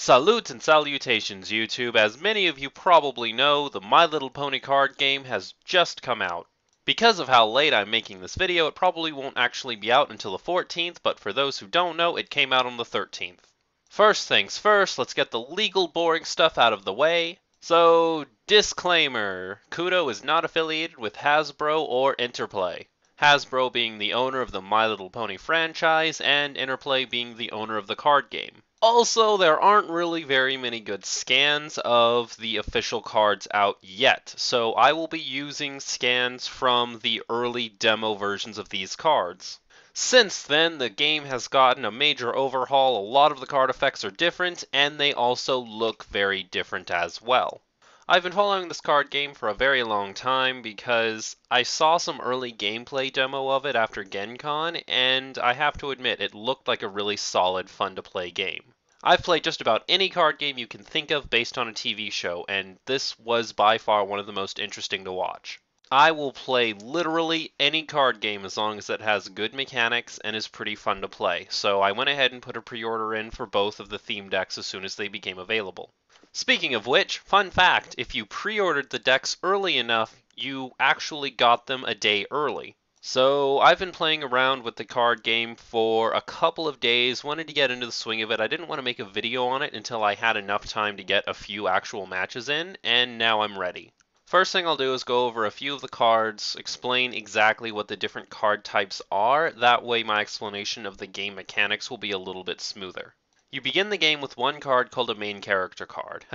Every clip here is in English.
Salutes and salutations, YouTube. As many of you probably know, the My Little Pony card game has just come out. Because of how late I'm making this video, it probably won't actually be out until the 14th, but for those who don't know, it came out on the 13th. First things first, let's get the legal boring stuff out of the way. So, disclaimer, Kudou is not affiliated with Hasbro or Interplay. Hasbro being the owner of the My Little Pony franchise, and Interplay being the owner of the card game. Also, there aren't really very many good scans of the official cards out yet, so I will be using scans from the early demo versions of these cards. Since then, the game has gotten a major overhaul, a lot of the card effects are different, and they also look very different as well. I've been following this card game for a very long time because I saw some early gameplay demo of it after Gen Con, and I have to admit it looked like a really solid, fun to play game. I've played just about any card game you can think of based on a TV show, and this was by far one of the most interesting to watch. I will play literally any card game as long as it has good mechanics and is pretty fun to play, so I went ahead and put a pre-order in for both of the theme decks as soon as they became available. Speaking of which, fun fact, if you pre-ordered the decks early enough, you actually got them a day early. So I've been playing around with the card game for a couple of days, wanted to get into the swing of it. I didn't want to make a video on it until I had enough time to get a few actual matches in, and now I'm ready. First thing I'll do is go over a few of the cards, explain exactly what the different card types are, that way my explanation of the game mechanics will be a little bit smoother. You begin the game with one card called a main character card.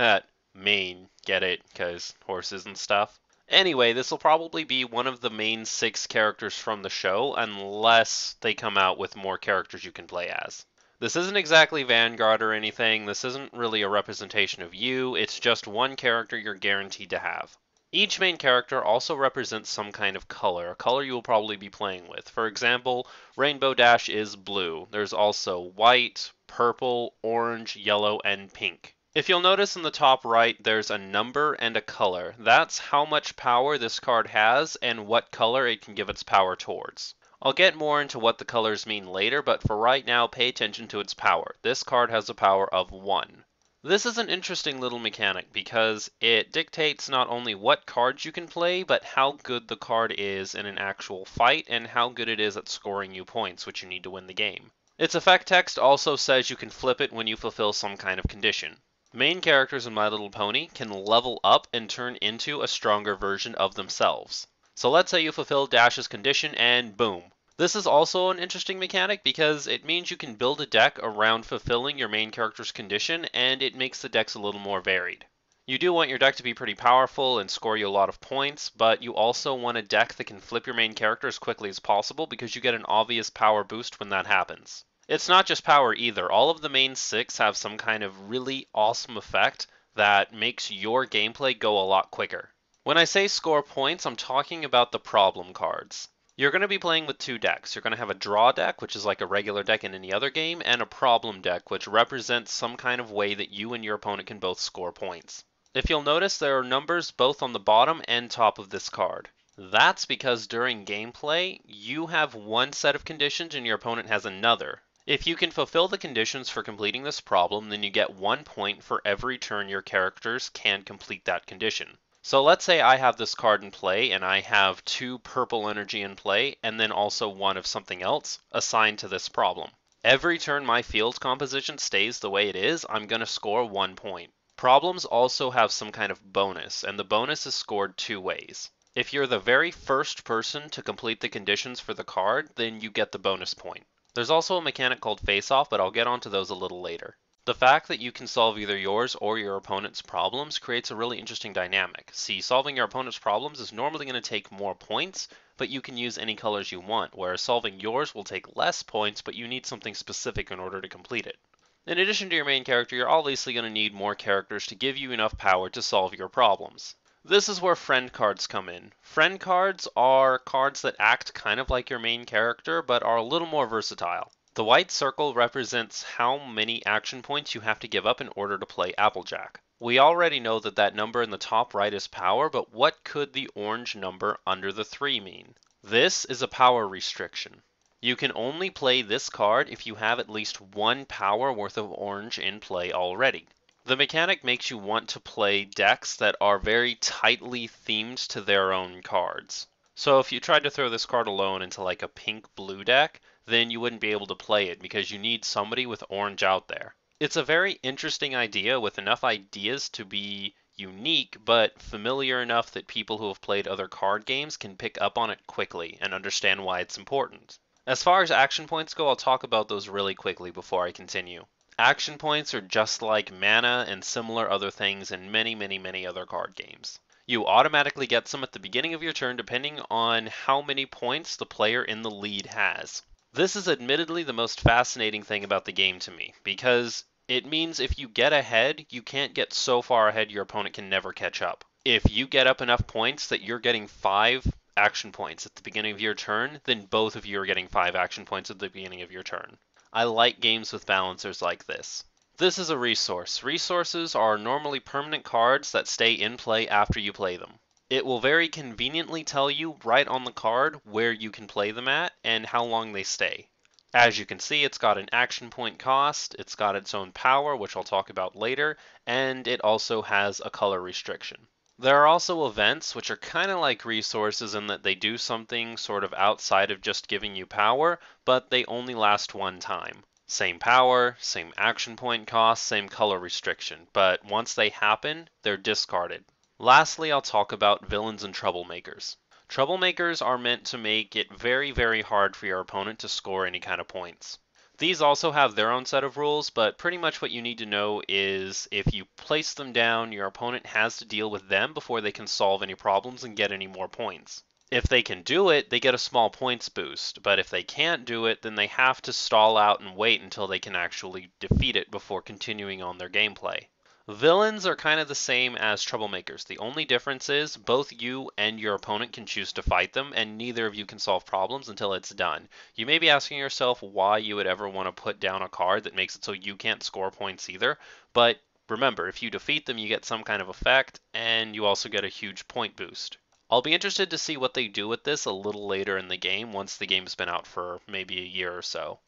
Main, get it, because horses and stuff. Anyway, this will probably be one of the main 6 characters from the show, unless they come out with more characters you can play as. This isn't exactly Vanguard or anything, this isn't really a representation of you, it's just one character you're guaranteed to have. Each main character also represents some kind of color, a color you will probably be playing with. For example, Rainbow Dash is blue. There's also white, purple, orange, yellow, and pink. If you'll notice in the top right, there's a number and a color. That's how much power this card has and what color it can give its power towards. I'll get more into what the colors mean later, but for right now, pay attention to its power. This card has a power of 1. This is an interesting little mechanic because it dictates not only what cards you can play, but how good the card is in an actual fight and how good it is at scoring you points, which you need to win the game. Its effect text also says you can flip it when you fulfill some kind of condition. Main characters in My Little Pony can level up and turn into a stronger version of themselves. So let's say you fulfill Dash's condition and boom. This is also an interesting mechanic because it means you can build a deck around fulfilling your main character's condition, and it makes the decks a little more varied. You do want your deck to be pretty powerful and score you a lot of points, but you also want a deck that can flip your main character as quickly as possible because you get an obvious power boost when that happens. It's not just power either. All of the main 6 have some kind of really awesome effect that makes your gameplay go a lot quicker. When I say score points, I'm talking about the problem cards. You're going to be playing with 2 decks. You're going to have a draw deck, which is like a regular deck in any other game, and a problem deck, which represents some kind of way that you and your opponent can both score points. If you'll notice, there are numbers both on the bottom and top of this card. That's because during gameplay, you have one set of conditions and your opponent has another. If you can fulfill the conditions for completing this problem, then you get 1 point for every turn your characters can complete that condition. So let's say I have this card in play and I have 2 purple energy in play and then also 1 of something else assigned to this problem. Every turn my field composition stays the way it is, I'm going to score 1 point. Problems also have some kind of bonus, and the bonus is scored 2 ways. If you're the very first person to complete the conditions for the card, then you get the bonus point. There's also a mechanic called face-off, but I'll get onto those a little later. The fact that you can solve either yours or your opponent's problems creates a really interesting dynamic. See, solving your opponent's problems is normally going to take more points, but you can use any colors you want, whereas solving yours will take less points, but you need something specific in order to complete it. In addition to your main character, you're obviously going to need more characters to give you enough power to solve your problems. This is where friend cards come in. Friend cards are cards that act kind of like your main character, but are a little more versatile. The white circle represents how many action points you have to give up in order to play Applejack. We already know that that number in the top right is power, but what could the orange number under the 3 mean? This is a power restriction. You can only play this card if you have at least one power worth of orange in play already. The mechanic makes you want to play decks that are very tightly themed to their own cards. So if you tried to throw this card alone into like a pink-blue deck, then you wouldn't be able to play it because you need somebody with orange out there. It's a very interesting idea with enough ideas to be unique, but familiar enough that people who have played other card games can pick up on it quickly and understand why it's important. As far as action points go, I'll talk about those really quickly before I continue. Action points are just like mana and similar other things in many other card games. You automatically get some at the beginning of your turn depending on how many points the player in the lead has. This is admittedly the most fascinating thing about the game to me, because it means if you get ahead, you can't get so far ahead your opponent can never catch up. If you get up enough points that you're getting 5 action points at the beginning of your turn, then both of you are getting 5 action points at the beginning of your turn. I like games with balancers like this. This is a resource. Resources are normally permanent cards that stay in play after you play them. It will very conveniently tell you right on the card where you can play them at and how long they stay. As you can see, it's got an action point cost, it's got its own power, which I'll talk about later, and it also has a color restriction. There are also events, which are kind of like resources in that they do something sort of outside of just giving you power, but they only last one time. Same power, same action point cost, same color restriction, but once they happen, they're discarded. Lastly, I'll talk about villains and troublemakers. Troublemakers are meant to make it very hard for your opponent to score any kind of points. These also have their own set of rules, but pretty much what you need to know is if you place them down, your opponent has to deal with them before they can solve any problems and get any more points. If they can do it, they get a small points boost, but if they can't do it, then they have to stall out and wait until they can actually defeat it before continuing on their gameplay. Villains are kind of the same as troublemakers. The only difference is both you and your opponent can choose to fight them, and neither of you can solve problems until it's done. You may be asking yourself why you would ever want to put down a card that makes it so you can't score points either, but remember, if you defeat them, you get some kind of effect, and you also get a huge point boost. I'll be interested to see what they do with this a little later in the game once the game's been out for maybe a year or so.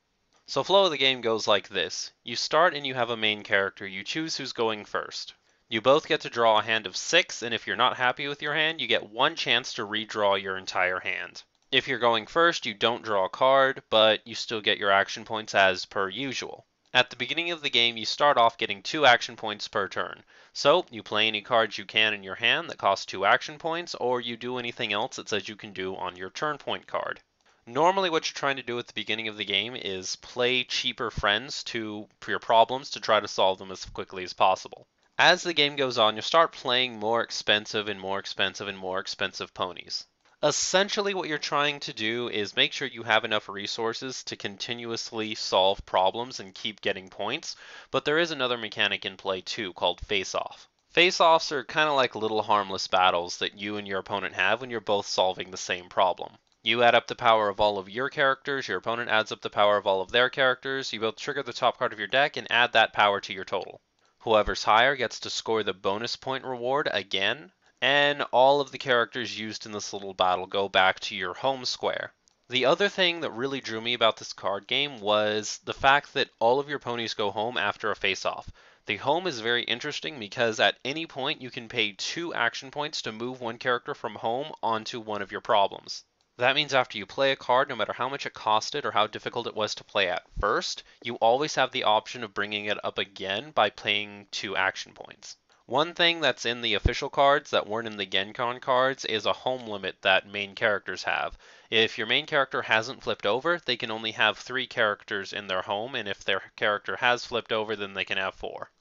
So flow of the game goes like this. You start and you have a main character. You choose who's going first. You both get to draw a hand of 6, and if you're not happy with your hand, you get one chance to redraw your entire hand. If you're going first, you don't draw a card, but you still get your action points as per usual. At the beginning of the game, you start off getting 2 action points per turn. So, you play any cards you can in your hand that cost 2 action points, or you do anything else that says you can do on your turn point card. Normally what you're trying to do at the beginning of the game is play cheaper friends for your problems to try to solve them as quickly as possible. As the game goes on, you'll start playing more expensive and more expensive and more expensive ponies. Essentially what you're trying to do is make sure you have enough resources to continuously solve problems and keep getting points, but there is another mechanic in play too called face-off. Face-offs are kind of like little harmless battles that you and your opponent have when you're both solving the same problem. You add up the power of all of your characters, your opponent adds up the power of all of their characters, you both trigger the top card of your deck and add that power to your total. Whoever's higher gets to score the bonus point reward again, and all of the characters used in this little battle go back to your home square. The other thing that really drew me about this card game was the fact that all of your ponies go home after a face-off. The home is very interesting because at any point you can pay 2 action points to move one character from home onto one of your problems. That means after you play a card, no matter how much it costed or how difficult it was to play at first, you always have the option of bringing it up again by paying 2 action points. One thing that's in the official cards that weren't in the Gencon cards is a home limit that main characters have. If your main character hasn't flipped over, they can only have 3 characters in their home, and if their character has flipped over, then they can have 4.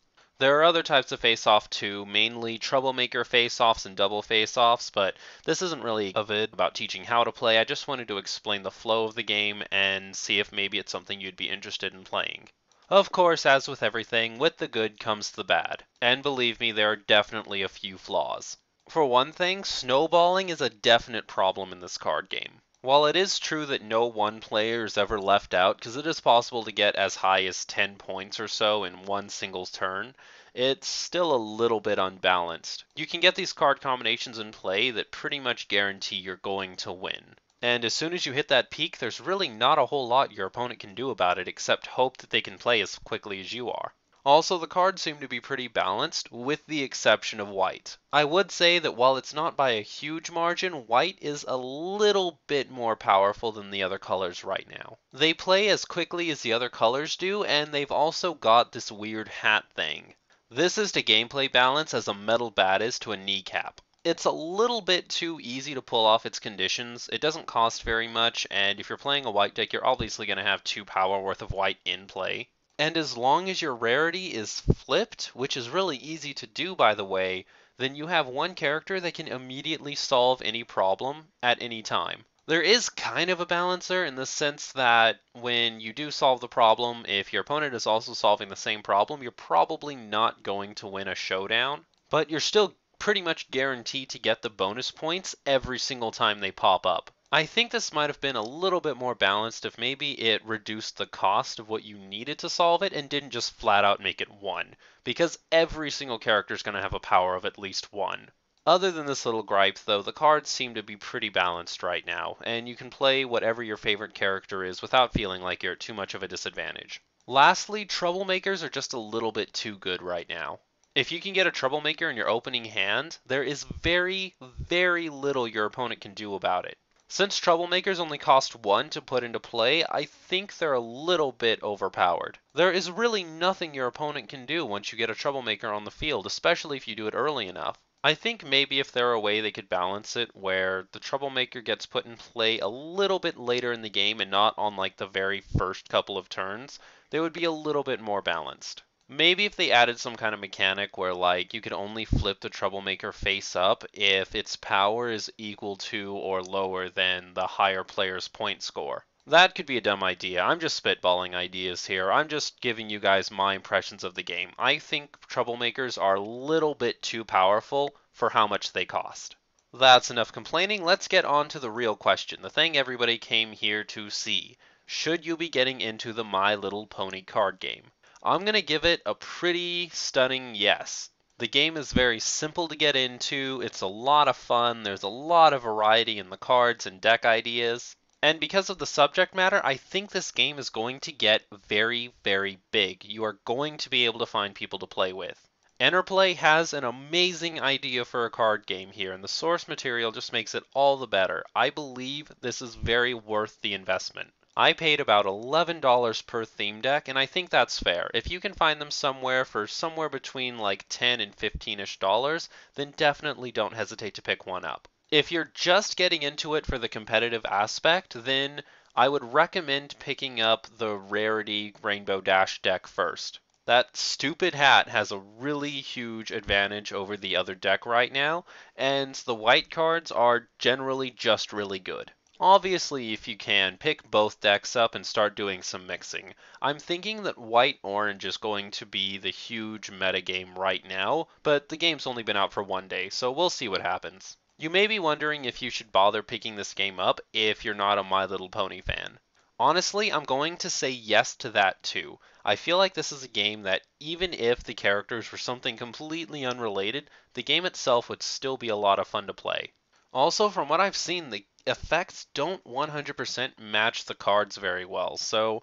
There are other types of face-off too, mainly troublemaker face-offs and double face-offs, but this isn't really a vid about teaching how to play. I just wanted to explain the flow of the game and see if maybe it's something you'd be interested in playing. Of course, as with everything, with the good comes the bad. And believe me, there are definitely a few flaws. For one thing, snowballing is a definite problem in this card game. While it is true that no one player is ever left out, because it is possible to get as high as 10 points or so in one single turn, it's still a little bit unbalanced. You can get these card combinations in play that pretty much guarantee you're going to win. And as soon as you hit that peak, there's really not a whole lot your opponent can do about it except hope that they can play as quickly as you are. Also, the cards seem to be pretty balanced, with the exception of white. I would say that while it's not by a huge margin, white is a little bit more powerful than the other colors right now. They play as quickly as the other colors do, and they've also got this weird hat thing. This is to gameplay balance as a metal bat is to a kneecap. It's a little bit too easy to pull off its conditions. It doesn't cost very much, and if you're playing a white deck, you're obviously going to have 2 power worth of white in play. And as long as your rarity is flipped, which is really easy to do by the way, then you have one character that can immediately solve any problem at any time. There is kind of a balancer in the sense that when you do solve the problem, if your opponent is also solving the same problem, you're probably not going to win a showdown, but you're still pretty much guaranteed to get the bonus points every single time they pop up. I think this might have been a little bit more balanced if maybe it reduced the cost of what you needed to solve it and didn't just flat out make it 1, because every single character is going to have a power of at least 1. Other than this little gripe though, the cards seem to be pretty balanced right now, and you can play whatever your favorite character is without feeling like you're at too much of a disadvantage. Lastly, Troublemakers are just a little bit too good right now. If you can get a Troublemaker in your opening hand, there is very, very little your opponent can do about it. Since Troublemakers only cost 1 to put into play, I think they're a little bit overpowered. There is really nothing your opponent can do once you get a Troublemaker on the field, especially if you do it early enough. I think maybe if there were a way they could balance it where the Troublemaker gets put in play a little bit later in the game and not on like the very first couple of turns, they would be a little bit more balanced. Maybe if they added some kind of mechanic where like you could only flip the Troublemaker face up if its power is equal to or lower than the higher player's point score. That could be a dumb idea. I'm just spitballing ideas here. I'm just giving you guys my impressions of the game. I think Troublemakers are a little bit too powerful for how much they cost. That's enough complaining. Let's get on to the real question, the thing everybody came here to see. Should you be getting into the My Little Pony card game? I'm going to give it a pretty stunning yes. The game is very simple to get into, it's a lot of fun, there's a lot of variety in the cards and deck ideas, and because of the subject matter, I think this game is going to get very, very big. You are going to be able to find people to play with. Enterplay has an amazing idea for a card game here, and the source material just makes it all the better. I believe this is very worth the investment. I paid about $11 per theme deck, and I think that's fair. If you can find them somewhere for somewhere between like 10 and 15-ish dollars, then definitely don't hesitate to pick one up. If you're just getting into it for the competitive aspect, then I would recommend picking up the Rarity Rainbow Dash deck first. That stupid hat has a really huge advantage over the other deck right now, and the white cards are generally just really good. Obviously, if you can, pick both decks up and start doing some mixing. I'm thinking that white-orange is going to be the huge metagame right now, but the game's only been out for 1 day, so we'll see what happens. You may be wondering if you should bother picking this game up if you're not a My Little Pony fan. Honestly, I'm going to say yes to that too. I feel like this is a game that even if the characters were something completely unrelated, the game itself would still be a lot of fun to play. Also, from what I've seen, the effects don't 100% match the cards very well, so,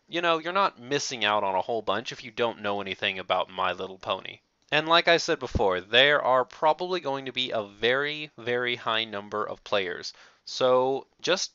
you're not missing out on a whole bunch if you don't know anything about My Little Pony. And like I said before, there are probably going to be a very, very high number of players, so just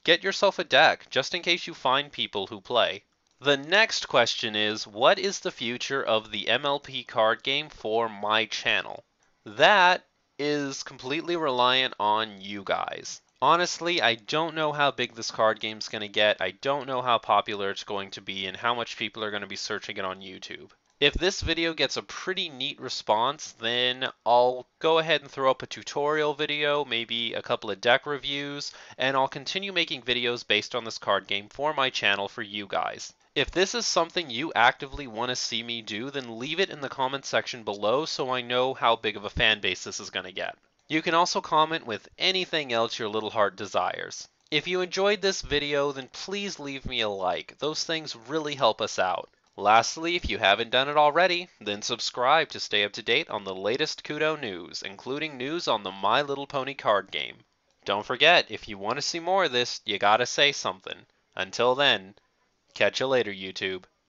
get yourself a deck, just in case you find people who play. The next question is, what is the future of the MLP card game for my channel? That is completely reliant on you guys. Honestly, I don't know how big this card game's going to get, I don't know how popular it's going to be, and how much people are going to be searching it on YouTube. If this video gets a pretty neat response, then I'll go ahead and throw up a tutorial video, maybe a couple of deck reviews, and I'll continue making videos based on this card game for my channel for you guys. If this is something you actively want to see me do, then leave it in the comment section below so I know how big of a fan base this is going to get. You can also comment with anything else your little heart desires. If you enjoyed this video, then please leave me a like. Those things really help us out. Lastly, if you haven't done it already, then subscribe to stay up to date on the latest Kudou news, including news on the My Little Pony card game. Don't forget, if you want to see more of this, you gotta say something. Until then, catch you later, YouTube.